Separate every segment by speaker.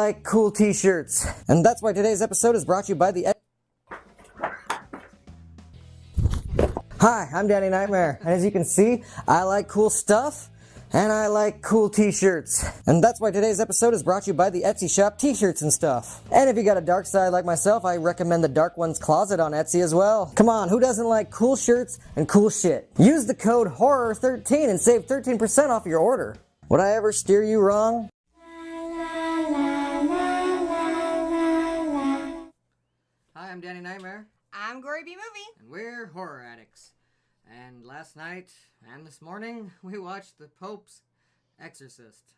Speaker 1: Like cool t-shirts. And that's why today's episode is brought to you by the... Hi, I'm Danny Knightmare, and as you can see, I like cool stuff, and I like cool t-shirts. And that's why today's episode is brought to you by the Etsy shop T-shirts and stuff. And if you got a dark side like myself, I recommend the Dark Ones Closet on Etsy as well. Come on, who doesn't like cool shirts and cool shit? Use the code HORROR13 and save 13% off your order. Would I ever steer you wrong? Hi, I'm Danny Knightmare.
Speaker 2: I'm Gory B-Movie.
Speaker 1: And we're Horror Addicts. And last night and this morning, we watched the Pope's Exorcist.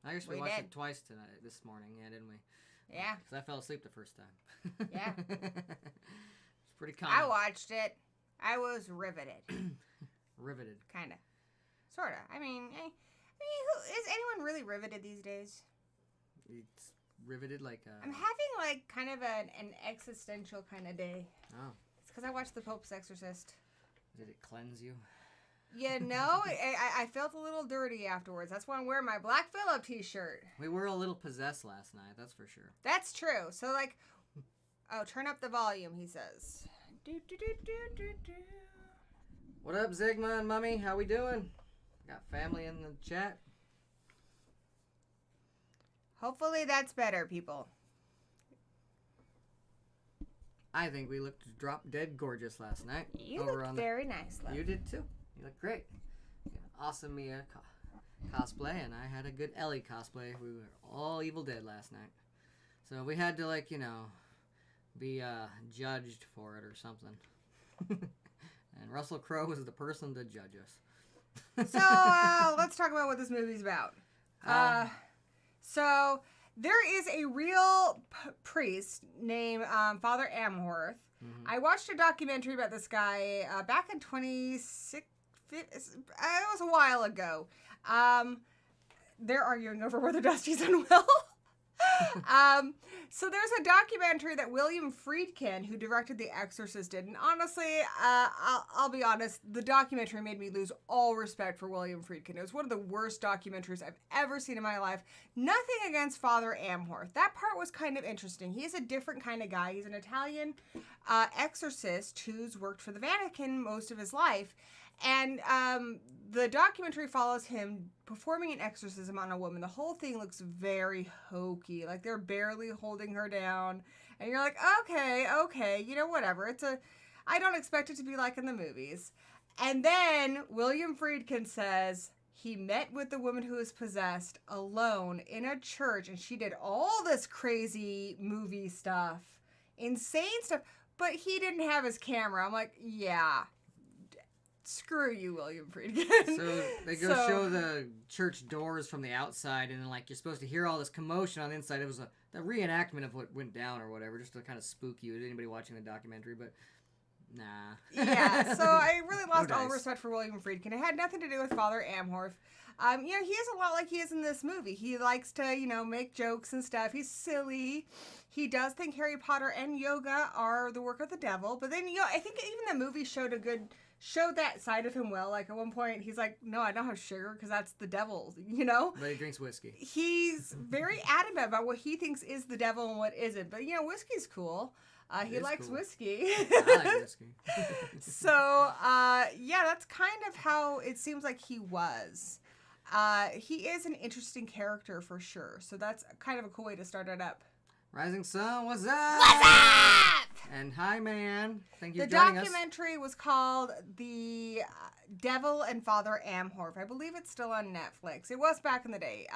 Speaker 1: I guess we watched it twice this morning, didn't we?
Speaker 2: Yeah.
Speaker 1: Because I fell asleep the first time.
Speaker 2: Yeah.
Speaker 1: It's pretty common.
Speaker 2: I watched it. I was riveted.
Speaker 1: Riveted.
Speaker 2: Kind of. Sort of. I mean, is anyone really riveted these days?
Speaker 1: It's riveted like a...
Speaker 2: I'm having like kind of an existential kind of day.
Speaker 1: Oh.
Speaker 2: It's because I watched the Pope's Exorcist.
Speaker 1: Did it cleanse you?
Speaker 2: Yeah, no, I felt a little dirty afterwards. That's why I'm wearing my Black Phillip t-shirt.
Speaker 1: We were a little possessed last night, that's for sure.
Speaker 2: That's true. So like, oh, turn up the volume, he says.
Speaker 1: What up, Zigma and Mummy? How we doing? Got family in the chat.
Speaker 2: Hopefully that's better, people.
Speaker 1: I think we looked drop dead gorgeous last night.
Speaker 2: You looked very nice, love.
Speaker 1: You did too. You look great. Awesome Mia cosplay, and I had a good Ellie cosplay. We were all Evil Dead last night. So we had to, be judged for it or something. And Russell Crowe was the person to judge us.
Speaker 2: So, let's talk about what this movie's about. So, there is a real priest named Father Amorth. Mm-hmm. I watched a documentary about this guy back in 2016. It was a while ago. They're arguing over whether Dusty's unwell. So there's a documentary that William Friedkin, who directed The Exorcist, did. And honestly, I'll be honest, the documentary made me lose all respect for William Friedkin. It was one of the worst documentaries I've ever seen in my life. Nothing against Father Amorth. That part was kind of interesting. He's a different kind of guy. He's an Italian exorcist who's worked for the Vatican most of his life. And the documentary follows him performing an exorcism on a woman. The whole thing looks very hokey. Like, they're barely holding her down. And you're like, okay, whatever. I don't expect it to be like in the movies. And then William Friedkin says he met with the woman who was possessed alone in a church. And she did all this crazy movie stuff, insane stuff. But he didn't have his camera. I'm like, yeah. Screw you, William Friedkin.
Speaker 1: So they show the church doors from the outside, and then you're supposed to hear all this commotion on the inside. It was a reenactment of what went down or whatever, just to kind of spook you. Anybody watching the documentary, but nah.
Speaker 2: Yeah. So I really lost all respect for William Friedkin. It had nothing to do with Father Amorth. He is a lot like he is in this movie. He likes to, make jokes and stuff. He's silly. He does think Harry Potter and yoga are the work of the devil. But then, I think even the movie showed that side of him well. Like, at one point, he's like, no, I don't have sugar because that's the devil,
Speaker 1: But he drinks whiskey.
Speaker 2: He's very adamant about what he thinks is the devil and what isn't. But, whiskey's cool. He likes whiskey.
Speaker 1: I like whiskey.
Speaker 2: So, that's kind of how it seems like he was. He is an interesting character for sure. So that's kind of a cool way to start it up.
Speaker 1: Rising Sun, what's up?
Speaker 2: What's up?
Speaker 1: And hi, man. Thank you for joining us.
Speaker 2: The documentary was called The Devil and Father Amorth. I believe it's still on Netflix. It was back in the day.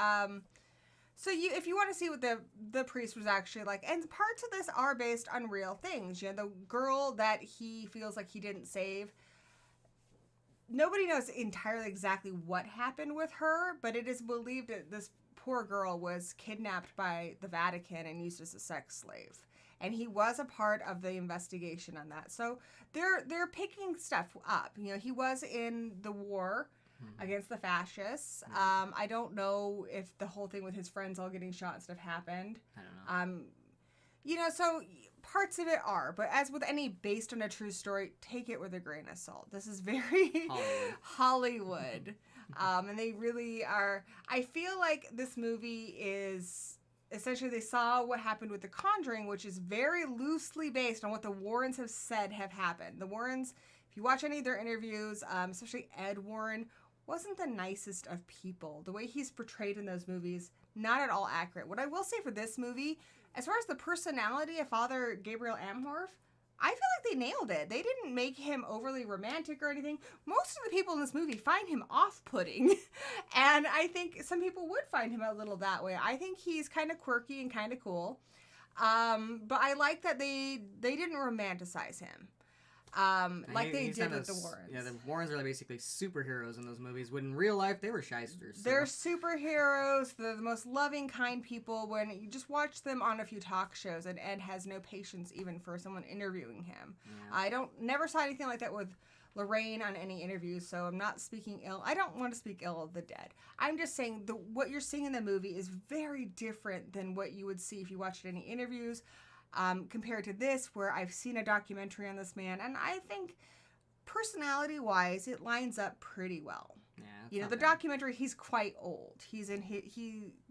Speaker 2: So if you want to see what the priest was actually like, and parts of this are based on real things. The girl that he feels like he didn't save, nobody knows entirely exactly what happened with her, but it is believed that this poor girl was kidnapped by the Vatican and used as a sex slave. And he was a part of the investigation on that. So they're picking stuff up. He was in the war against the fascists. I don't know if the whole thing with his friends all getting shot and stuff happened.
Speaker 1: I don't know.
Speaker 2: So parts of it are. But as with any based on a true story, take it with a grain of salt. This is very Hollywood. And they really are. I feel like this movie is essentially they saw what happened with The Conjuring, which is very loosely based on what the Warrens have said have happened. The Warrens, if you watch any of their interviews, especially Ed Warren, wasn't the nicest of people. The way he's portrayed in those movies, not at all accurate. What I will say for this movie, as far as the personality of Father Gabriel Amorth, I feel like they nailed it. They didn't make him overly romantic or anything. Most of the people in this movie find him off-putting. And I think some people would find him a little that way. I think he's kind of quirky and kind of cool. But I like that they didn't romanticize him. Like they did with the Warrens.
Speaker 3: Yeah, the Warrens are basically superheroes in those movies, when in real life they were shysters. So.
Speaker 2: They're superheroes. They're the most loving, kind people. When you just watch them on a few talk shows, and Ed has no patience even for someone interviewing him. Yeah. Never saw anything like that with Lorraine on any interviews, so I'm not speaking ill. I don't want to speak ill of the dead. I'm just saying what you're seeing in the movie is very different than what you would see if you watched any interviews. Compared to this, where I've seen a documentary on this man, and I think personality-wise, it lines up pretty well. Yeah, the documentary, he's quite old. He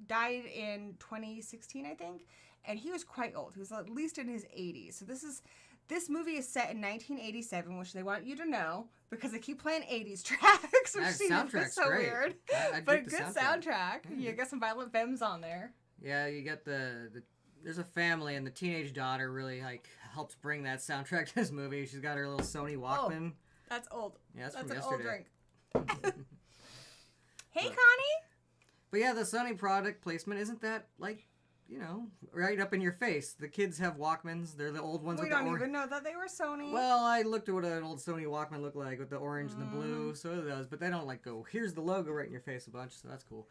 Speaker 2: died in 2016, I think, and he was quite old. He was at least in his 80s. So this movie is set in 1987, which they want you to know because they keep playing 80s tracks, which seems so great. Weird. But good soundtrack. You got some Violent Femmes on there.
Speaker 3: Yeah, you got there's a family, and the teenage daughter really helps bring that soundtrack to this movie. She's got her little Sony Walkman.
Speaker 2: Oh, that's old.
Speaker 3: Yeah, that's
Speaker 2: an
Speaker 3: yesterday.
Speaker 2: Old drink. Hey, Connie.
Speaker 3: But yeah, the Sony product placement isn't that right up in your face. The kids have Walkmans. They're the old ones.
Speaker 2: We don't even know that they were Sony.
Speaker 3: Well, I looked at what an old Sony Walkman looked like with the orange and the blue. So it does, but they don't go, here's the logo right in your face a bunch. So that's cool.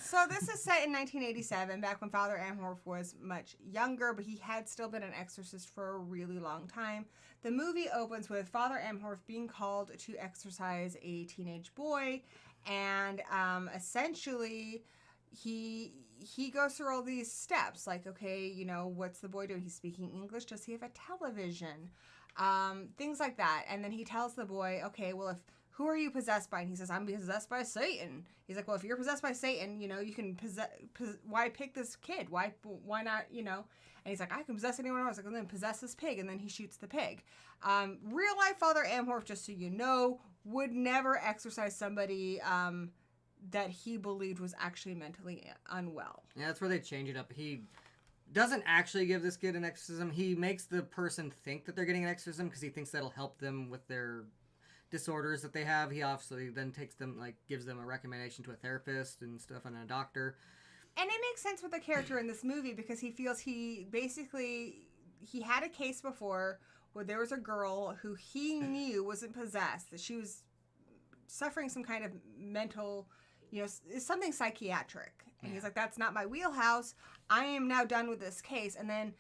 Speaker 2: So this is set in 1987, back when Father Amorth was much younger, but he had still been an exorcist for a really long time. The movie opens with Father Amorth being called to exorcise a teenage boy, and essentially he goes through all these steps, like, okay, what's the boy doing? He's speaking English. Does he have a television? Things like that. And then he tells the boy, okay, well, who are you possessed by? And he says, I'm possessed by Satan. He's like, well, if you're possessed by Satan, you can why pick this kid? Why not, And he's like, I can possess anyone else. Like, and then possess this pig, and then he shoots the pig. Real life Father Amorth, just so you know, would never exorcise somebody that he believed was actually mentally unwell.
Speaker 3: Yeah, that's where they change it up. He doesn't actually give this kid an exorcism. He makes the person think that they're getting an exorcism because he thinks that'll help them with their disorders that they have. He obviously then takes them, gives them a recommendation to a therapist and stuff and a doctor.
Speaker 2: And it makes sense with the character in this movie because he feels he had a case before where there was a girl who he knew wasn't possessed, that she was suffering some kind of mental, something psychiatric. And he's like, that's not my wheelhouse. I am now done with this case. And then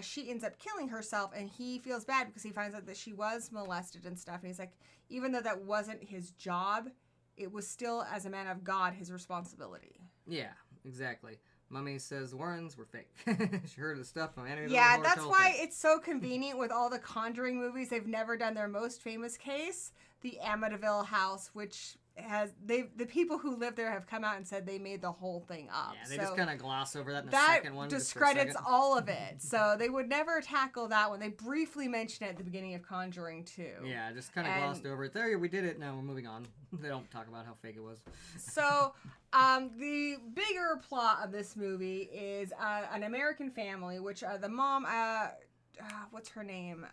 Speaker 2: she ends up killing herself, and he feels bad because he finds out that she was molested and stuff. And he's like, even though that wasn't his job, it was still, as a man of God, his responsibility.
Speaker 3: Yeah, exactly. Mummy says the Warrens were fake. She heard of the stuff from Annie.
Speaker 2: Yeah, that's why it's so convenient with all the Conjuring movies. They've never done their most famous case, the Amityville house, which the people who live there have come out and said they made the whole thing up.
Speaker 3: Yeah, they just kind of gloss over that in the second one.
Speaker 2: That discredits all of it. So they would never tackle that one. They briefly mentioned it at the beginning of Conjuring 2.
Speaker 3: Yeah, just kind of glossed over it. There, we did it. Now we're moving on. They don't talk about how fake it was.
Speaker 2: So the bigger plot of this movie is an American family, which the mom, what's her name?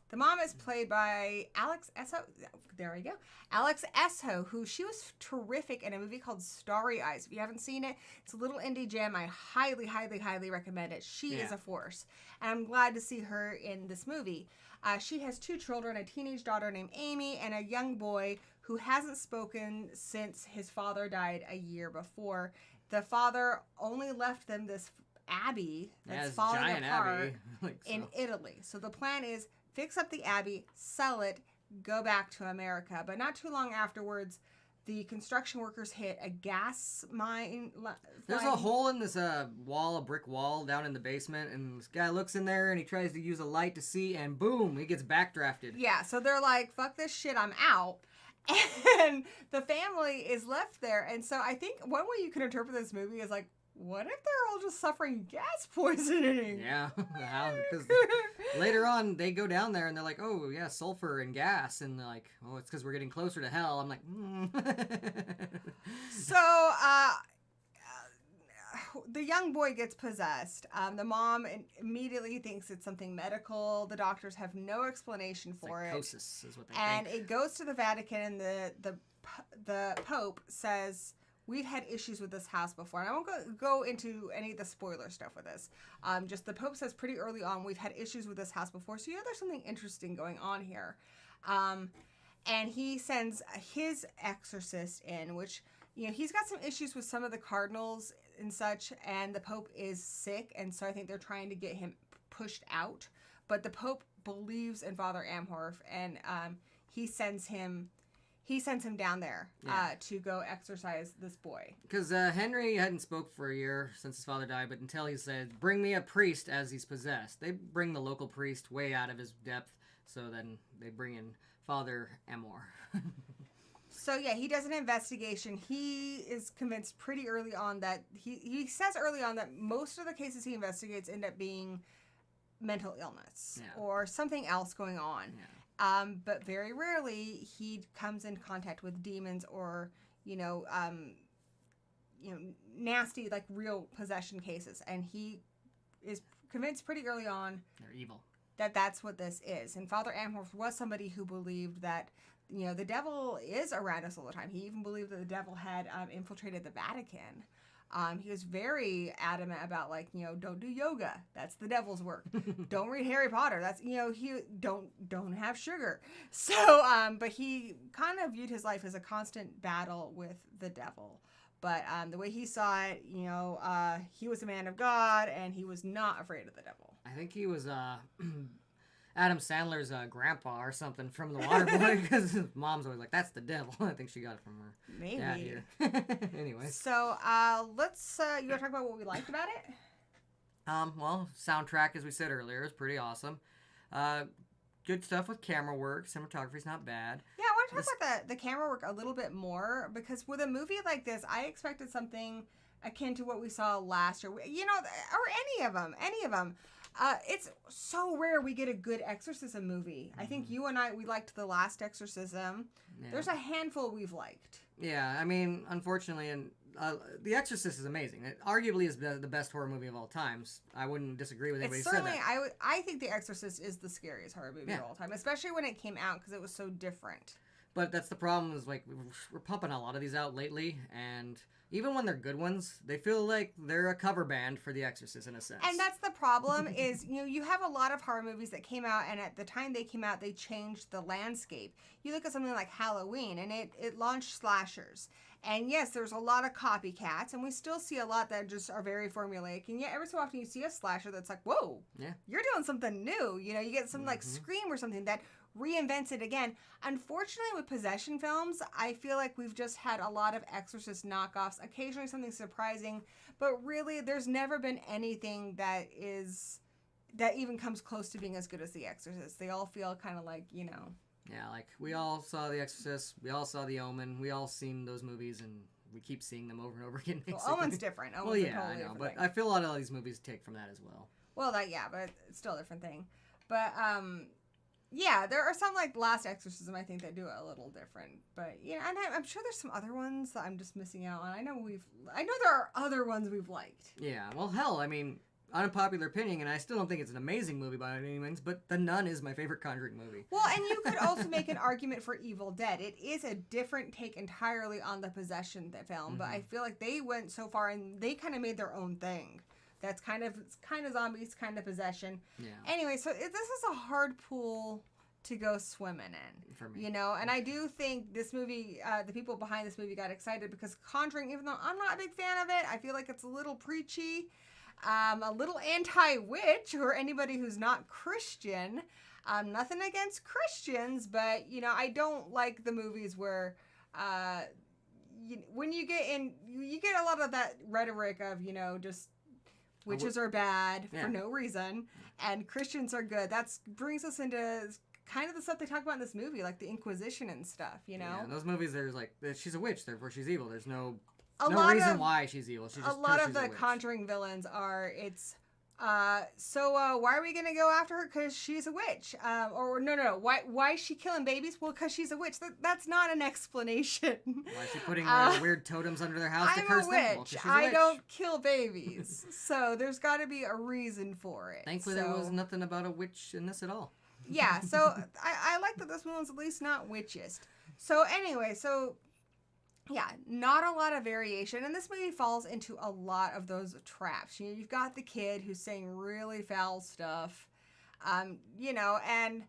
Speaker 2: The mom is played by Alex Esho. There we go. Alex Esho, who she was terrific in a movie called Starry Eyes. If you haven't seen it, it's a little indie gem. I highly, highly, highly recommend it. She is a force. And I'm glad to see her in this movie. She has 2 children, a teenage daughter named Amy and a young boy who hasn't spoken since his father died a year before. The father only left them this abbey that's falling apart in Italy. So the plan is fix up the abbey, sell it, go back to America. But not too long afterwards, the construction workers hit a gas mine.
Speaker 3: There's a hole in this a brick wall down in the basement, and this guy looks in there and he tries to use a light to see, and boom, he gets backdrafted.
Speaker 2: Yeah, so they're like, fuck this shit, I'm out. And the family is left there. And so I think one way you can interpret this movie is like, what if they're all just suffering gas poisoning?
Speaker 3: Yeah, because later on they go down there and they're like, oh yeah, sulfur and gas, and they're like, oh, it's because we're getting closer to hell. I'm like,
Speaker 2: So, the young boy gets possessed. The mom immediately thinks it's something medical. The doctors have no explanation for
Speaker 3: Psychosis is what they
Speaker 2: and
Speaker 3: think.
Speaker 2: it goes to the Vatican, and the Pope says, we've had issues with this house before. And I won't go into any of the spoiler stuff with this. Just the Pope says pretty early on, we've had issues with this house before. So, there's something interesting going on here. And he sends his exorcist in, which, he's got some issues with some of the cardinals and such. And the Pope is sick. And so I think they're trying to get him pushed out. But the Pope believes in Father Amorth, and he sends him down there to go exorcise this boy.
Speaker 3: Because Henry hadn't spoke for a year since his father died, but until he said, bring me a priest as he's possessed. They bring the local priest way out of his depth, so then they bring in Father Amor.
Speaker 2: So, yeah, he does an investigation. He is convinced pretty early on that, he says early on that most of the cases he investigates end up being mental illness or something else going on. Yeah. But very rarely he comes in contact with demons or, nasty, like, real possession cases. And he is convinced pretty early on
Speaker 3: they're evil.
Speaker 2: That's what this is. And Father Amorth was somebody who believed that, the devil is around us all the time. He even believed that the devil had infiltrated the Vatican. He was very adamant about, like, don't do yoga. That's the devil's work. Don't read Harry Potter. That's, he don't have sugar. So, but he kind of viewed his life as a constant battle with the devil. But the way he saw it, he was a man of God, and he was not afraid of the devil.
Speaker 3: I think he was Adam Sandler's grandpa or something from The Waterboy, because his mom's always like, that's the devil. I think she got it from her dad here. Anyway.
Speaker 2: So let's, you want to talk about what we liked about it?
Speaker 3: Well, soundtrack, as we said earlier, is pretty awesome. Good stuff with camera work. Cinematography's not bad.
Speaker 2: Yeah, I want to talk about the camera work a little bit more, because with a movie like this, I expected something akin to what we saw last year, or any of them. It's so rare we get a good exorcism movie. I think you and we liked The Last Exorcism. Yeah. There's a handful we've liked.
Speaker 3: Yeah, I mean, unfortunately, and The Exorcist is amazing. It arguably is the best horror movie of all times. I wouldn't disagree with anybody who said that.
Speaker 2: I think The Exorcist is the scariest horror movie of all time, especially when it came out, because it was so different.
Speaker 3: But that's the problem, is like we're pumping a lot of these out lately, and even when they're good ones, they feel like they're a cover band for The Exorcist in a sense.
Speaker 2: And that's the problem is, you have a lot of horror movies that came out, and at the time they came out, they changed the landscape. You look at something like Halloween, and it launched slashers. And yes, there's a lot of copycats, and we still see a lot that just are very formulaic. And yet, every so often you see a slasher that's like, whoa, you're doing something new. You get something like Scream or something that reinvents it again. Unfortunately, with possession films, I feel like we've just had a lot of Exorcist knockoffs, occasionally something surprising, but really there's never been anything that even comes close to being as good as The Exorcist. They all feel kind of like,
Speaker 3: Yeah, like we all saw The Exorcist, we all saw The Omen, we all seen those movies, and we keep seeing them over and over again.
Speaker 2: Well, Omen's different. Omen's
Speaker 3: well, yeah, I know, but I feel a lot of these movies take from that as well.
Speaker 2: Well, but it's still a different thing. But yeah, there are some, like Last Exorcism, I think, that do it a little different. But and I'm sure there's some other ones that I'm just missing out on. I know there are other ones we've liked.
Speaker 3: Yeah, well, hell, I mean, unpopular opinion, and I still don't think it's an amazing movie by any means, but The Nun is my favorite Conjuring movie.
Speaker 2: Well, and you could also make an argument for Evil Dead. It is a different take entirely on the possession film, but I feel like they went so far and they kind of made their own thing. That's kind of zombies, kind of possession. Yeah. Anyway, so this is a hard pool to go swimming in. For me. And I do think this movie, the people behind this movie got excited because Conjuring, even though I'm not a big fan of it, I feel like it's a little preachy, a little anti-witch, or anybody who's not Christian. Nothing against Christians, but, I don't like the movies where... when you get a lot of that rhetoric of, just... witches are bad for no reason, and Christians are good. That brings us into kind of the stuff they talk about in this movie, like the Inquisition and stuff, Yeah,
Speaker 3: in those movies, there's like, she's a witch, therefore she's evil. There's no no reason why she's evil. She's just
Speaker 2: a lot of
Speaker 3: she's
Speaker 2: the
Speaker 3: a witch.
Speaker 2: Conjuring villains are why are we gonna go after her? Because she's a witch. Or no. Why is she killing babies? Well, because she's a witch. That's not an explanation.
Speaker 3: Why is she putting weird totems under their house to
Speaker 2: I'm
Speaker 3: curse
Speaker 2: a
Speaker 3: them?
Speaker 2: witch.
Speaker 3: Well, she's a
Speaker 2: I
Speaker 3: witch.
Speaker 2: don't kill babies. So there's got to be a reason for it.
Speaker 3: Thankfully, there was nothing about a witch in this at all.
Speaker 2: Yeah, so I like that this one's at least not witchist. So anyway, yeah, not a lot of variation, and this movie falls into a lot of those traps. You know, you've got the kid who's saying really foul stuff, you know, and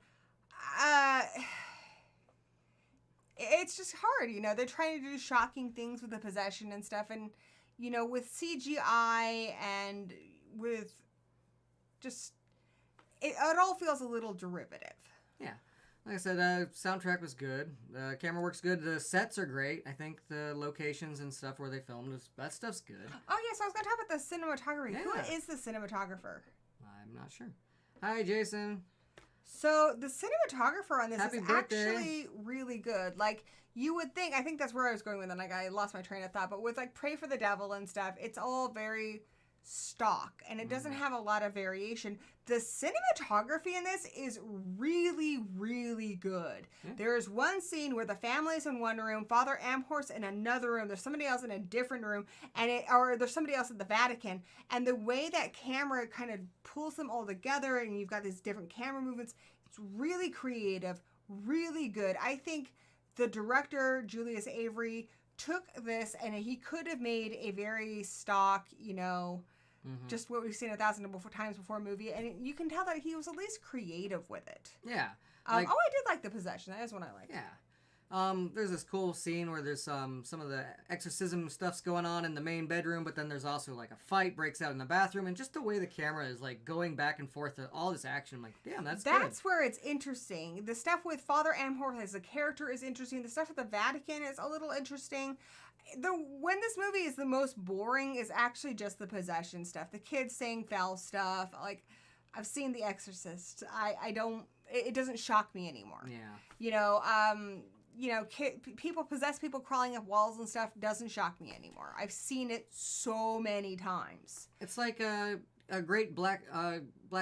Speaker 2: it's just hard, you know. They're trying to do shocking things with the possession and stuff, and, you know, with CGI and with just, it all feels a little derivative.
Speaker 3: Yeah. Like I said, soundtrack was good. The camera work's good. The sets are great. I think the locations and stuff where they filmed, that stuff's good.
Speaker 2: Oh, yes, I was going to talk about the cinematography.
Speaker 3: Yeah.
Speaker 2: Who is the cinematographer?
Speaker 3: I'm not sure. Hi, Jason.
Speaker 2: So the cinematographer on this
Speaker 3: Happy
Speaker 2: is
Speaker 3: birthday.
Speaker 2: actually really good. Like, you would think, I think that's where I was going with it, and like I lost my train of thought, but with like Pray for the Devil and stuff, it's all very stock and it doesn't have a lot of variation. The cinematography in this is really, really good. There is one scene where the family's in one room, Father Amherst in another room, there's somebody else in a different room, or there's somebody else at the Vatican, and the way that camera kind of pulls them all together and you've got these different camera movements, it's really creative, really good. I think the director, Julius Avery, took this and he could have made a very stock, you know, just what we've seen 1,000 times before movie, and you can tell that he was at least creative with it.
Speaker 3: Yeah.
Speaker 2: I did like the possession. That is one I liked.
Speaker 3: Yeah. There's this cool scene where there's some of the exorcism stuff's going on in the main bedroom, but then there's also like a fight breaks out in the bathroom, and just the way the camera is like going back and forth to all this action, I'm like, damn, that's good.
Speaker 2: Where it's interesting. The stuff with Father Amherst as a character is interesting. The stuff with the Vatican is a little interesting. When this movie is the most boring is actually just the possession stuff. The kids saying foul stuff. Like, I've seen The Exorcist. It doesn't shock me anymore.
Speaker 3: Yeah.
Speaker 2: You know, people possess people crawling up walls and stuff doesn't shock me anymore. I've seen it so many times.
Speaker 3: It's like a great Black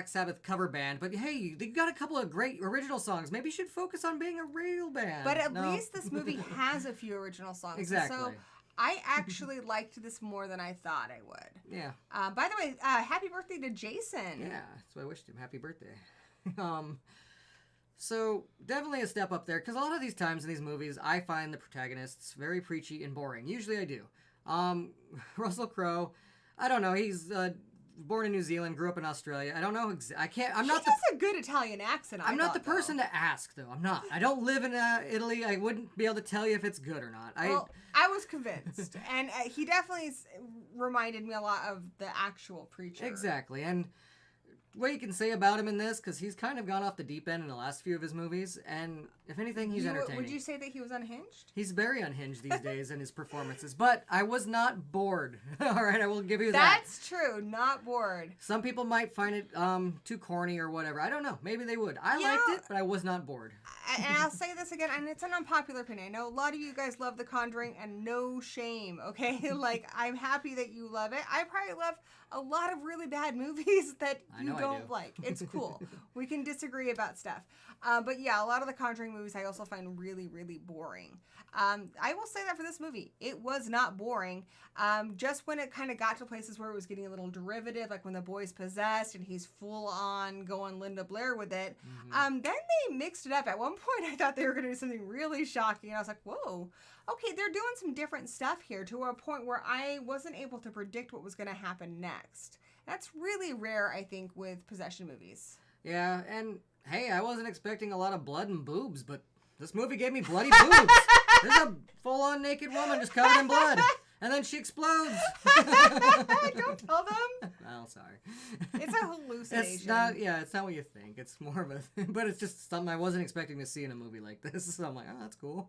Speaker 3: Sabbath cover band, but hey, they got a couple of great original songs. Maybe you should focus on being a real band.
Speaker 2: But at least this movie has a few original songs.
Speaker 3: Exactly.
Speaker 2: So I actually liked this more than I thought I would.
Speaker 3: Yeah.
Speaker 2: By the way, happy birthday to Jason.
Speaker 3: Yeah, that's what I wished him. Happy birthday. So definitely a step up there, because a lot of these times in these movies, I find the protagonists very preachy and boring. Usually I do. Russell Crowe, I don't know. He's born in New Zealand, grew up in Australia. I don't know. He does
Speaker 2: a good Italian accent.
Speaker 3: I'm not the person to ask, though. I'm not. I don't live in Italy. I wouldn't be able to tell you if it's good or not.
Speaker 2: I was convinced, and he definitely reminded me a lot of the actual preacher.
Speaker 3: Exactly, and what you can say about him in this, because he's kind of gone off the deep end in the last few of his movies, and if anything, he's entertaining.
Speaker 2: Would you say that he was unhinged?
Speaker 3: He's very unhinged these days in his performances, but I was not bored. All right, I will give you that.
Speaker 2: That's true, not bored.
Speaker 3: Some people might find it too corny or whatever. I don't know. Maybe they would. I liked it, but I was not bored.
Speaker 2: And I'll say this again, and it's an unpopular opinion. I know a lot of you guys love The Conjuring, and no shame, okay? Like, I'm happy that you love it. I probably love a lot of really bad movies that you don't like. It's cool. We can disagree about stuff. But yeah, a lot of the Conjuring movies I also find really, really boring. I will say that for this movie, it was not boring. Just when it kind of got to places where it was getting a little derivative, like when the boy's possessed and he's full on going Linda Blair with it, then they mixed it up. At one point, I thought they were going to do something really shocking, and I was like, whoa, okay, they're doing some different stuff here, to a point where I wasn't able to predict what was going to happen next. That's really rare, I think, with possession movies.
Speaker 3: Yeah, and hey, I wasn't expecting a lot of blood and boobs, but this movie gave me bloody boobs. There's a full-on naked woman just covered in blood, and then she explodes.
Speaker 2: Don't tell them.
Speaker 3: Oh, sorry.
Speaker 2: It's a hallucination.
Speaker 3: It's not what you think. It's more of a, but it's just something I wasn't expecting to see in a movie like this. So I'm like, oh, that's cool.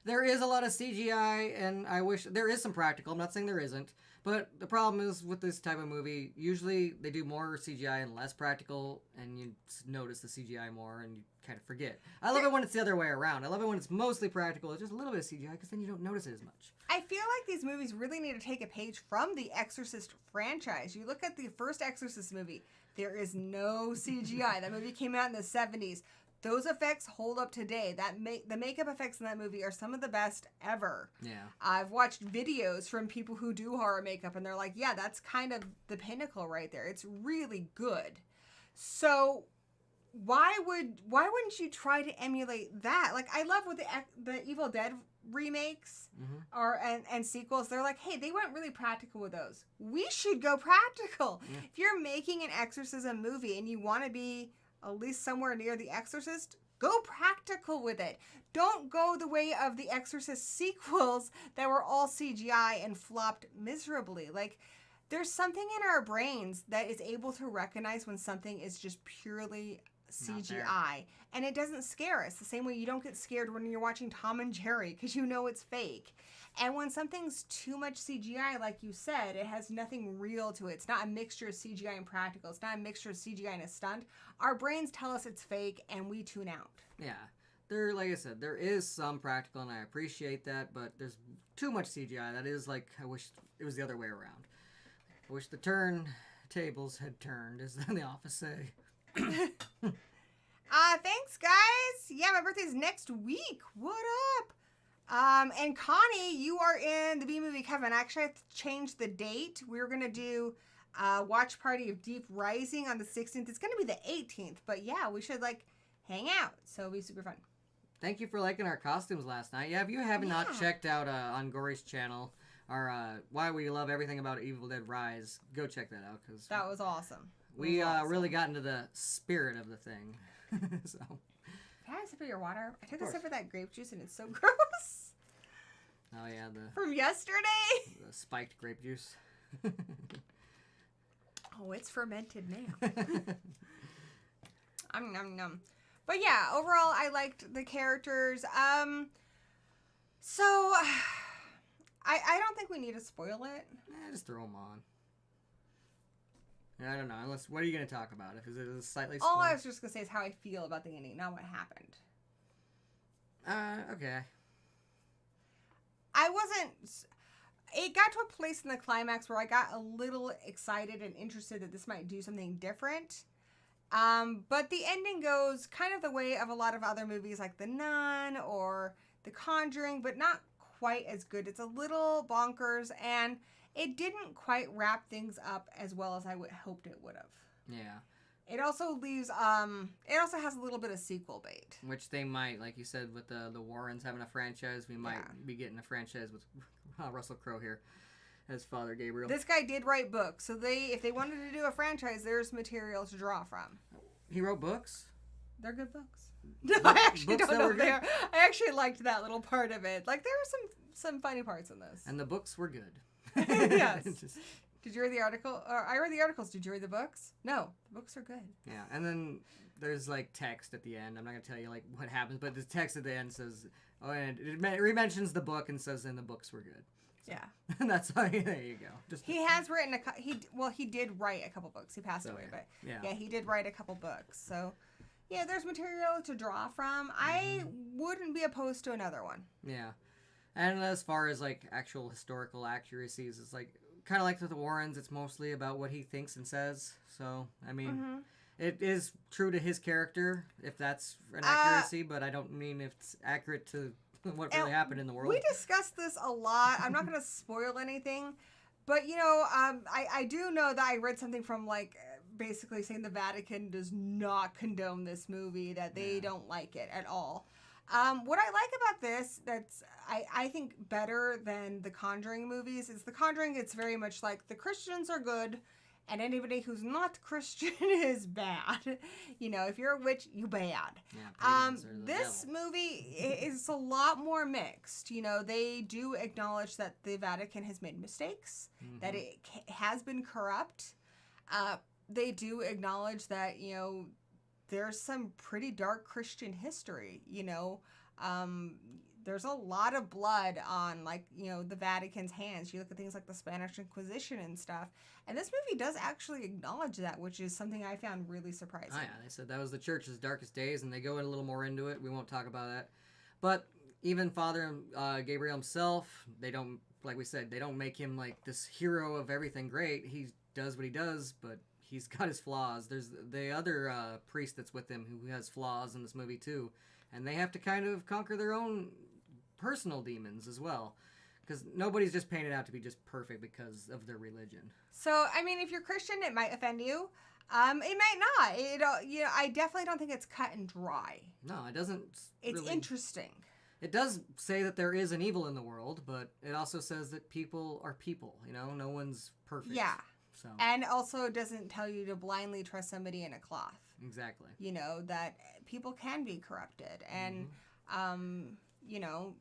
Speaker 3: There is a lot of CGI, and I wish there is some practical. I'm not saying there isn't, but the problem is with this type of movie, usually they do more CGI and less practical, and you notice the CGI more, and you kind of forget. I love it when it's the other way around. I love it when it's mostly practical, it's just a little bit of CGI, because then you don't notice it as much.
Speaker 2: I feel like these movies really need to take a page from the Exorcist franchise. You look at the first Exorcist movie, there is no CGI. That movie came out in the 70s. Those effects hold up today. The makeup effects in that movie are some of the best ever.
Speaker 3: Yeah.
Speaker 2: I've watched videos from people who do horror makeup, and they're like, yeah, that's kind of the pinnacle right there. It's really good. So why wouldn't you try to emulate that? Like, I love what the Evil Dead remakes and sequels. They're like, hey, they went really practical with those. We should go practical.
Speaker 3: Yeah.
Speaker 2: If you're making an exorcism movie and you want to be at least somewhere near The Exorcist, go practical with it. Don't go the way of the Exorcist sequels that were all CGI and flopped miserably. Like, there's something in our brains that is able to recognize when something is just purely CGI, and it doesn't scare us the same way you don't get scared when you're watching Tom and Jerry because you know it's fake. And when something's too much CGI, like you said, it has nothing real to it. It's not a mixture of CGI and practical. It's not a mixture of CGI and a stunt. Our brains tell us it's fake, and we tune out.
Speaker 3: Yeah. Like I said, there is some practical, and I appreciate that, but there's too much CGI. That is like, I wish it was the other way around. I wish the tables had turned, as the Office say.
Speaker 2: Thanks, guys. Yeah, my birthday's next week. What up? And Connie, you are in the B-Movie Coven. Actually, I have to change the date. We're going to do a watch party of Deep Rising on the 16th. It's going to be the 18th, but yeah, we should, hang out. So it'll be super fun.
Speaker 3: Thank you for liking our costumes last night. Yeah, if you have not checked out on Gory's channel, our Why We Love Everything About Evil Dead Rise, go check that out. Cause
Speaker 2: that was awesome.
Speaker 3: We really got into the spirit of the thing. So.
Speaker 2: Can I have a sip of your water? I took a sip of that grape juice and it's so gross.
Speaker 3: Oh yeah,
Speaker 2: from yesterday.
Speaker 3: The spiked grape juice.
Speaker 2: Oh, it's fermented now. Nom. But yeah, overall, I liked the characters. So I don't think we need to spoil it.
Speaker 3: Just throw them on. I don't know. Unless, what are you going to talk about? If it is slightly
Speaker 2: all I was just going to say is how I feel about the ending, not what happened.
Speaker 3: Okay.
Speaker 2: I wasn't... It got to a place in the climax where I got a little excited and interested that this might do something different. But the ending goes kind of the way of a lot of other movies like The Nun or The Conjuring, but not quite as good. It's a little bonkers, and it didn't quite wrap things up as well as I hoped it would have.
Speaker 3: Yeah.
Speaker 2: It also leaves, it also has a little bit of sequel bait.
Speaker 3: Which they might, like you said, with the Warrens having a franchise, we might be getting a franchise with Russell Crowe here as Father Gabriel.
Speaker 2: This guy did write books, so if they wanted to do a franchise, there's material to draw from.
Speaker 3: He wrote books?
Speaker 2: They're good books. No, I actually don't know if they are. I actually liked that little part of it. Like, there were some funny parts in this.
Speaker 3: And the books were good.
Speaker 2: Yes. Did you read the article? I read the articles. Did you read the books? No. The books are good.
Speaker 3: Yeah. And then there's, text at the end. I'm not going to tell you, what happens, but the text at the end says, and it re-mentions the book and says, and the books were good. So,
Speaker 2: yeah.
Speaker 3: And that's how, there you go.
Speaker 2: He has written he did write a couple books. He passed away, but yeah, he did write a couple books. So, yeah, there's material to draw from. I wouldn't be opposed to another one. Yeah.
Speaker 3: And as far as, actual historical accuracies, it's, kind of like with the Warrens, it's mostly about what he thinks and says. So, I mean, it is true to his character, if that's an accuracy, but I don't mean if it's accurate to what really happened in the world.
Speaker 2: We discussed this a lot. I'm not going to spoil anything, but, I do know that I read something from, basically saying the Vatican does not condone this movie, that they don't like it at all. What I like about this, that's I think better than the Conjuring movies, is the Conjuring, it's very much like the Christians are good and anybody who's not Christian is bad. If you're a witch, you bad.
Speaker 3: Yeah,
Speaker 2: this movie is a lot more mixed. They do acknowledge that the Vatican has made mistakes, that it has been corrupt. They do acknowledge that, there's some pretty dark Christian history, there's a lot of blood on, like, you know, the Vatican's hands. You look at things like the Spanish Inquisition and stuff, and this movie does actually acknowledge that, which is something I found really surprising.
Speaker 3: Oh, yeah, they said that was the church's darkest days, and they go in a little more into it. We won't talk about that. But even Father Gabriel himself, they don't, like we said, they don't make him like this hero of everything great. He does what he does, but he's got his flaws. There's the other priest that's with him who has flaws in this movie too, and they have to kind of conquer their own personal demons as well, because nobody's just painted out to be just perfect because of their religion.
Speaker 2: So, I mean, if you're Christian, it might offend you. It might not. You know, I definitely don't think it's cut and dry.
Speaker 3: No, it doesn't.
Speaker 2: It's
Speaker 3: really...
Speaker 2: interesting.
Speaker 3: It does say that there is an evil in the world, but it also says that people are people. You know, no one's perfect.
Speaker 2: Yeah.
Speaker 3: So.
Speaker 2: And also doesn't tell you to blindly trust somebody in a cloth.
Speaker 3: Exactly.
Speaker 2: You know, that people can be corrupted. And, you know,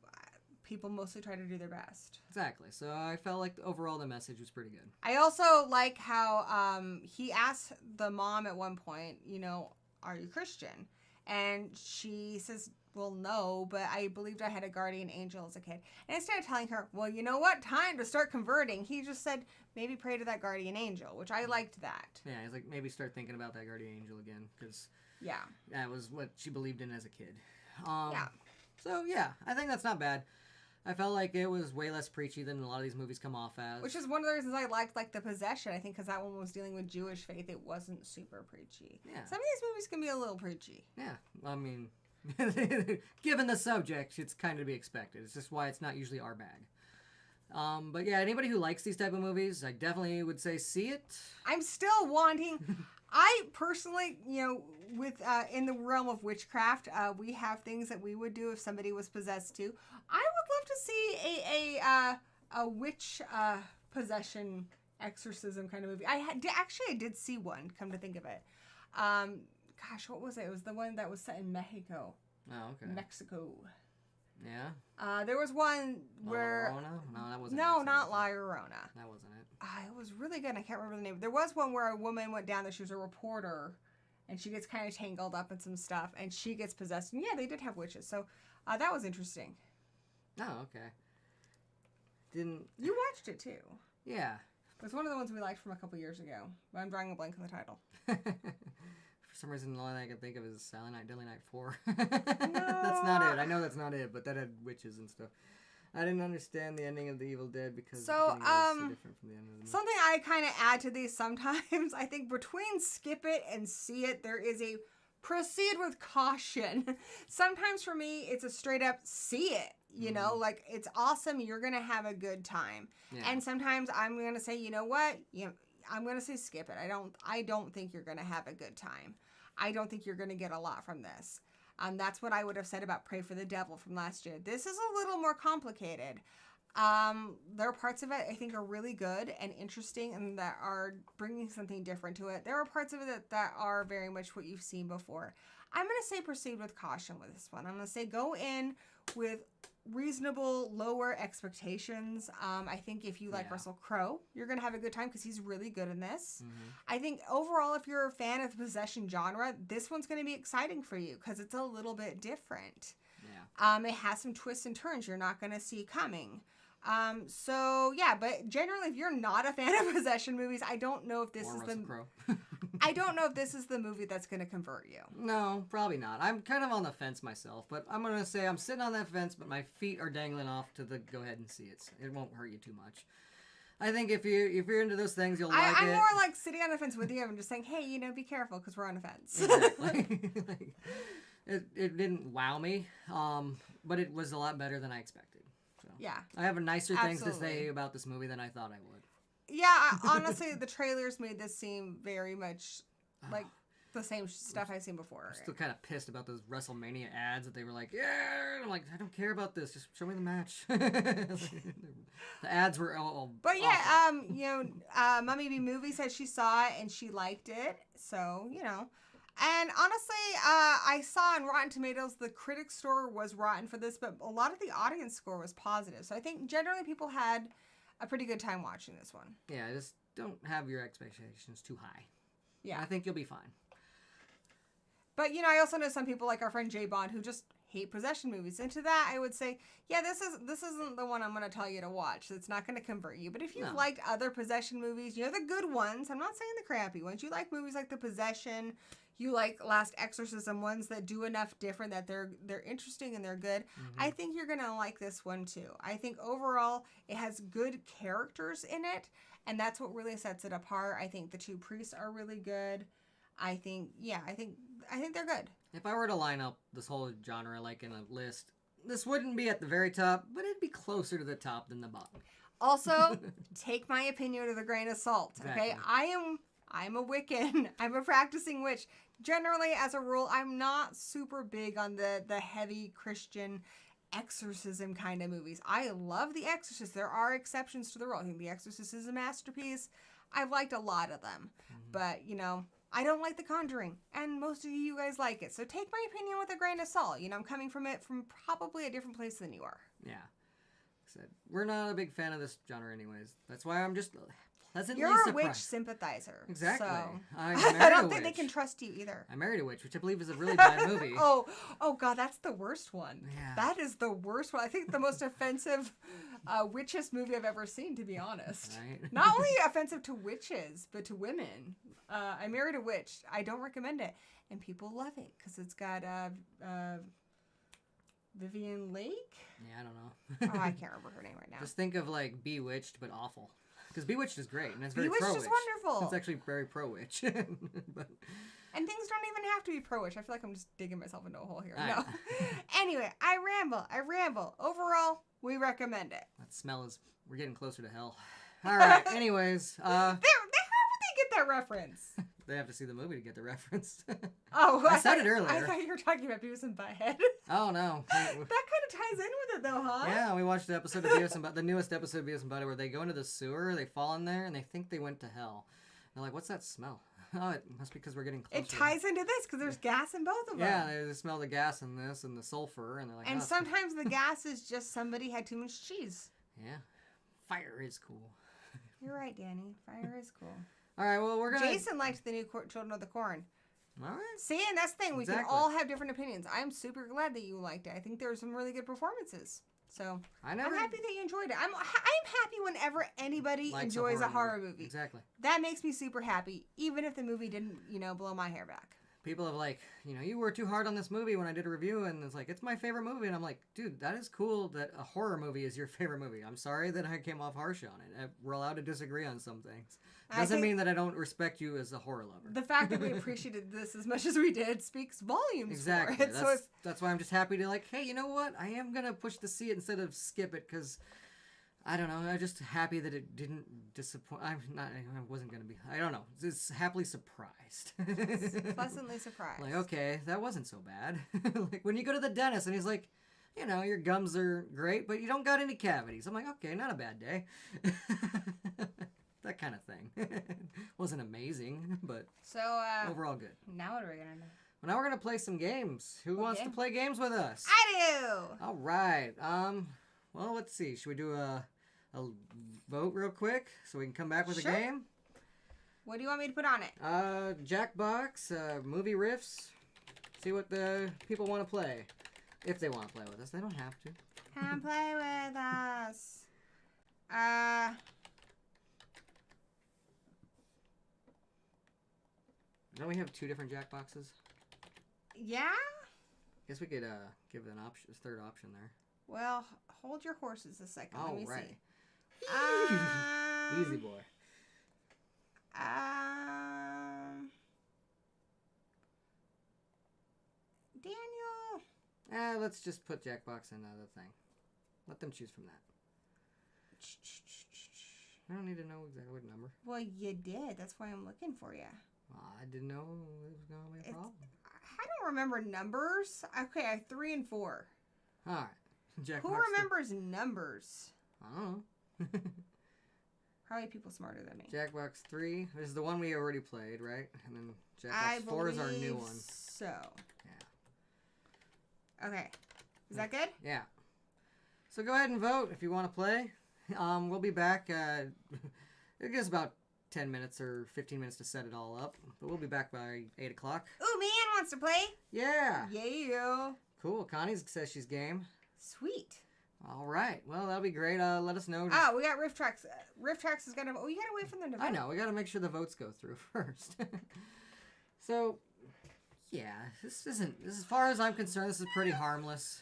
Speaker 2: people mostly try to do their best.
Speaker 3: Exactly. So I felt like overall the message was pretty good.
Speaker 2: I also like how he asked the mom at one point, you know, are you Christian? And she says, well, no, but I believed I had a guardian angel as a kid. And instead of telling her, well, you know what, time to start converting, he just said, maybe pray to that guardian angel, which I liked that.
Speaker 3: Yeah, he's like, maybe start thinking about that guardian angel again, because
Speaker 2: yeah,
Speaker 3: that was what she believed in as a kid.
Speaker 2: Yeah.
Speaker 3: So, yeah, I think that's not bad. I felt like it was way less preachy than a lot of these movies come off as.
Speaker 2: Which is one of the reasons I liked, like, The Possession, I think, because that one was dealing with Jewish faith. It wasn't super preachy.
Speaker 3: Yeah.
Speaker 2: Some of these movies can be a little preachy.
Speaker 3: Yeah, I mean, given the subject, it's kind of to be expected. It's just why it's not usually our bag. But yeah, anybody who likes these type of movies, I definitely would say see it.
Speaker 2: I'm still wanting... I personally, you know, with in the realm of witchcraft, we have things that we would do if somebody was possessed too. I would love to see a witch possession exorcism kind of movie. I did see one. Come to think of it, gosh, what was it? It was the one that was set in Mexico.
Speaker 3: Oh, okay.
Speaker 2: Mexico.
Speaker 3: Yeah.
Speaker 2: There was one where.
Speaker 3: La Llorona? No, that wasn't.
Speaker 2: No, not La Llorona.
Speaker 3: That wasn't it.
Speaker 2: It was really good. I can't remember the name. There was one where a woman went down there. She was a reporter, and she gets kind of tangled up in some stuff, and she gets possessed. And yeah, they did have witches, so that was interesting.
Speaker 3: Oh, okay. Didn't
Speaker 2: you watched it too?
Speaker 3: Yeah.
Speaker 2: It was one of the ones we liked from a couple years ago. But I'm drawing a blank on the title.
Speaker 3: For some reason, the only thing I can think of is Silent Night, Deadly Night 4. That's not it. I know that's not it, but that had witches and stuff. I didn't understand the ending of The Evil Dead because
Speaker 2: so
Speaker 3: the was so different from the end of the movie.
Speaker 2: Something I kind of add to these sometimes, I think between skip it and see it, there is a proceed with caution. Sometimes for me, it's a straight up see it. You know, like, it's awesome. You're going to have a good time. Yeah. And sometimes I'm going to say, you know what? I'm going to say skip it. I don't think you're going to have a good time. I don't think you're going to get a lot from this. That's what I would have said about Pray for the Devil from last year. This is a little more complicated. There are parts of it I think are really good and interesting and that are bringing something different to it. There are parts of it that are very much what you've seen before. I'm going to say proceed with caution with this one. I'm going to say go in with reasonable lower expectations. I think if you like Russell Crowe, you're going to have a good time because he's really good in this. I think overall, if you're a fan of the possession genre, this one's going to be exciting for you because it's a little bit different. It has some twists and turns you're not going to see coming. But generally, if you're not a fan of possession movies, I don't know if this is
Speaker 3: Russell Crowe.
Speaker 2: I don't know if this is the movie that's going to convert you.
Speaker 3: No, probably not. I'm kind of on the fence myself, but I'm going to say I'm sitting on that fence, but my feet are dangling off to the go ahead and see it. It won't hurt you too much. I think if you're into those things, you'll like it.
Speaker 2: I'm more like sitting on the fence with you. I'm just saying, hey, be careful because we're on a fence.
Speaker 3: Exactly. It didn't wow me, but it was a lot better than I expected. So
Speaker 2: yeah.
Speaker 3: I have nicer things to say about this movie than I thought I would.
Speaker 2: Yeah, honestly, the trailers made this seem very much like the same stuff I've seen before.
Speaker 3: I'm still kind of pissed about those WrestleMania ads that they were like, yeah, and I'm like, I don't care about this. Just show me the match. The ads were all
Speaker 2: But yeah, awful. Mummy B Movie said she saw it and she liked it. So, And honestly, I saw on Rotten Tomatoes, the critic score was rotten for this, but a lot of the audience score was positive. So I think generally people had a pretty good time watching this one.
Speaker 3: Yeah, just don't have your expectations too high.
Speaker 2: Yeah.
Speaker 3: I think you'll be fine.
Speaker 2: But, I also know some people like our friend Jay Bond who just hate possession movies. And to that, I would say, yeah, this isn't the one I'm going to tell you to watch. It's not going to convert you. But if you've liked other possession movies, you know, the good ones, I'm not saying the crappy ones. You like movies like The Possession, you like Last Exorcism, ones that do enough different that they're interesting and they're good. I think you're going to like this one too. I think overall it has good characters in it, and that's what really sets it apart. I think the two priests are really good. I think they're good.
Speaker 3: If I were to line up this whole genre like in a list, this wouldn't be at the very top, but it'd be closer to the top than the bottom.
Speaker 2: Also, take my opinion with a grain of salt. Okay,
Speaker 3: Exactly.
Speaker 2: I'm a Wiccan. I'm a practicing witch. Generally, as a rule, I'm not super big on the heavy Christian exorcism kind of movies. I love The Exorcist. There are exceptions to the rule. I think The Exorcist is a masterpiece. I've liked a lot of them, but you know, I don't like The Conjuring, and most of you guys like it. So take my opinion with a grain of salt. You know, I'm coming from it from probably a different place than you are.
Speaker 3: Yeah. Like I said, we're not a big fan of this genre anyways. That's why I'm just pleasantly
Speaker 2: You're a
Speaker 3: surprised.
Speaker 2: witch sympathizer.
Speaker 3: Exactly.
Speaker 2: So.
Speaker 3: I
Speaker 2: don't think they can trust you either.
Speaker 3: I Married a Witch, which I believe is a really bad movie.
Speaker 2: Oh God, that's the worst one.
Speaker 3: Yeah.
Speaker 2: That is the worst one. I think the most offensive witches movie I've ever seen, to be honest.
Speaker 3: Right?
Speaker 2: Not only offensive to witches, but to women. I Married a Witch. I don't recommend it. And people love it because it's got Vivian Lake?
Speaker 3: Yeah, I don't know.
Speaker 2: Oh, I can't remember her name right now.
Speaker 3: Just think of like Bewitched, but awful. Because Bewitched is great, and it's very
Speaker 2: Bewitched
Speaker 3: pro-witch.
Speaker 2: is wonderful.
Speaker 3: It's actually very pro-witch. But
Speaker 2: And things don't even have to be pro-witch. I feel like I'm just digging myself into a hole here.
Speaker 3: I
Speaker 2: No.
Speaker 3: know.
Speaker 2: Anyway, I ramble. Overall, we recommend it.
Speaker 3: that smell is... We're getting closer to hell. All right, anyways.
Speaker 2: How would they get that reference?
Speaker 3: They have to see the movie to get the reference.
Speaker 2: Oh,
Speaker 3: I said it earlier.
Speaker 2: I thought you were talking about Beavis and Butthead.
Speaker 3: Oh, no.
Speaker 2: That kind of ties in with it, though, huh?
Speaker 3: Yeah, we watched the episode of Beavis and the newest episode of Beavis and Butthead where they go into the sewer, they fall in there, and they think they went to hell. They're like, what's that smell? Oh, it must be because we're getting closer.
Speaker 2: It ties into this because there's gas in both of them.
Speaker 3: Yeah, they smell the gas in this and the sulfur, and they're like,
Speaker 2: And
Speaker 3: oh,
Speaker 2: sometimes the gas is just somebody had too much cheese.
Speaker 3: yeah, fire is cool.
Speaker 2: You're right, Danny. Fire is cool.
Speaker 3: All right, well, we're going to...
Speaker 2: Jason liked the new Children of the Corn.
Speaker 3: All right.
Speaker 2: See, and that's the thing. We can
Speaker 3: Exactly.
Speaker 2: all have different opinions. I'm super glad that you liked it. I think there were some really good performances. So
Speaker 3: I'm
Speaker 2: I'm happy that you enjoyed it. I'm happy whenever anybody
Speaker 3: likes
Speaker 2: enjoys a horror movie.
Speaker 3: Exactly.
Speaker 2: That makes me super happy, even if the movie didn't, blow my hair back.
Speaker 3: People have like, you were too hard on this movie when I did a review, and it's like, it's my favorite movie, and I'm like, dude, that is cool that a horror movie is your favorite movie. I'm sorry that I came off harsh on it. We're allowed to disagree on some things. Doesn't mean that I don't respect you as a horror lover.
Speaker 2: The fact that we appreciated this as much as we did speaks volumes
Speaker 3: Exactly.
Speaker 2: for it.
Speaker 3: That's why I'm just happy to like, hey, you know what? I am going to push to see it instead of skip it because, I don't know, I'm just happy that it didn't disappoint. I wasn't going to be, I don't know. Just happily surprised.
Speaker 2: Pleasantly surprised.
Speaker 3: Like, okay, that wasn't so bad. Like when you go to the dentist and he's like, your gums are great, but you don't got any cavities. I'm like, okay, not a bad day. That kind of thing. Wasn't amazing, but overall good.
Speaker 2: Now what are we going to do?
Speaker 3: Well, now we're going to play some games. Who wants to play games with us?
Speaker 2: I do!
Speaker 3: All right. Well, let's see. Should we do a vote real quick so we can come back with
Speaker 2: Sure.
Speaker 3: a game?
Speaker 2: What do you want me to put on it?
Speaker 3: Jackbox, movie riffs. See what the people want to play. If they want to play with us. They don't have to.
Speaker 2: Come play with us.
Speaker 3: Don't we have two different Jackboxes?
Speaker 2: Yeah?
Speaker 3: Guess we could give an option, a third option there.
Speaker 2: Well, hold your horses a second. Let me
Speaker 3: right.
Speaker 2: see.
Speaker 3: Easy boy.
Speaker 2: Daniel.
Speaker 3: Let's just put Jackbox in another thing. Let them choose from that. I don't need to know exactly what number.
Speaker 2: Well, you did. That's why I'm looking for you.
Speaker 3: I didn't know it was going to be a problem.
Speaker 2: I don't remember numbers. Okay, I have 3 and 4.
Speaker 3: All right. Jackbox.
Speaker 2: Who remembers numbers?
Speaker 3: I don't know.
Speaker 2: Probably people smarter than me.
Speaker 3: Jackbox 3 is the one we already played, right? And then
Speaker 2: I
Speaker 3: Jackbox 4 is our new
Speaker 2: believe
Speaker 3: one.
Speaker 2: So.
Speaker 3: Yeah.
Speaker 2: Okay. Is that good?
Speaker 3: Yeah. So go ahead and vote if you want to play. We'll be back. It gives about 10 minutes or 15 minutes to set it all up. But we'll be back by 8 o'clock.
Speaker 2: Ooh, Meehan wants to play.
Speaker 3: Yeah.
Speaker 2: Yeah.
Speaker 3: Cool. Connie says she's game.
Speaker 2: Sweet.
Speaker 3: All right. Well, that'll be great. Let us know.
Speaker 2: Oh, we got Rift Tracks. Rift Tracks is gonna. Oh, you gotta wait for them to vote.
Speaker 3: I know. We got to make sure the votes go through first. So, yeah, this isn't. As far as I'm concerned, this is pretty harmless.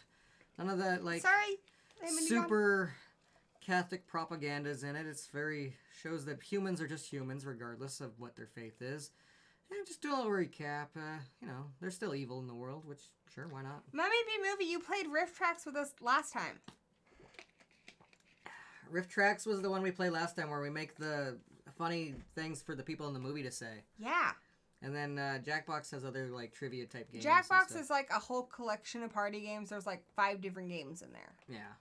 Speaker 3: None of that
Speaker 2: Sorry.
Speaker 3: super Catholic propaganda's in it. It's very shows that humans are just humans, regardless of what their faith is. And just do a little recap. There's still evil in the world, which sure, why not?
Speaker 2: Mummy B Movie, you played Rift Tracks with us last time.
Speaker 3: Rift Tracks was the one we played last time, where we make the funny things for the people in the movie to say.
Speaker 2: Yeah.
Speaker 3: And then Jackbox has other trivia type games.
Speaker 2: Jackbox is a whole collection of party games. There's 5 different games in there.
Speaker 3: Yeah.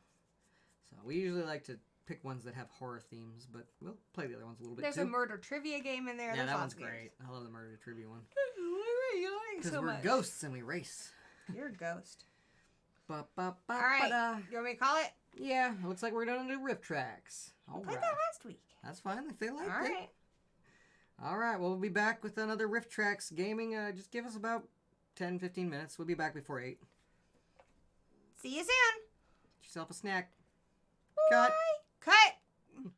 Speaker 3: So we usually like to pick ones that have horror themes, but we'll play the other ones a little bit
Speaker 2: There's
Speaker 3: too.
Speaker 2: a murder trivia game in there.
Speaker 3: Yeah,
Speaker 2: There's
Speaker 3: that
Speaker 2: lots
Speaker 3: one's
Speaker 2: of games.
Speaker 3: great. I love the murder trivia one.
Speaker 2: Because
Speaker 3: Because we're ghosts and we race.
Speaker 2: You're a ghost.
Speaker 3: All
Speaker 2: All right. You want me to call it?
Speaker 3: Yeah, it looks like we're going to do Rift Tracks. All
Speaker 2: Played
Speaker 3: right.
Speaker 2: that last week.
Speaker 3: That's fine if they like
Speaker 2: All
Speaker 3: it.
Speaker 2: right.
Speaker 3: All right, well, we'll be back with another Rift Tracks gaming. Just give us about 10, 15 minutes. We'll be back before 8.
Speaker 2: See you soon.
Speaker 3: Get yourself a snack.
Speaker 2: Bye.
Speaker 3: Cut.
Speaker 2: Cut.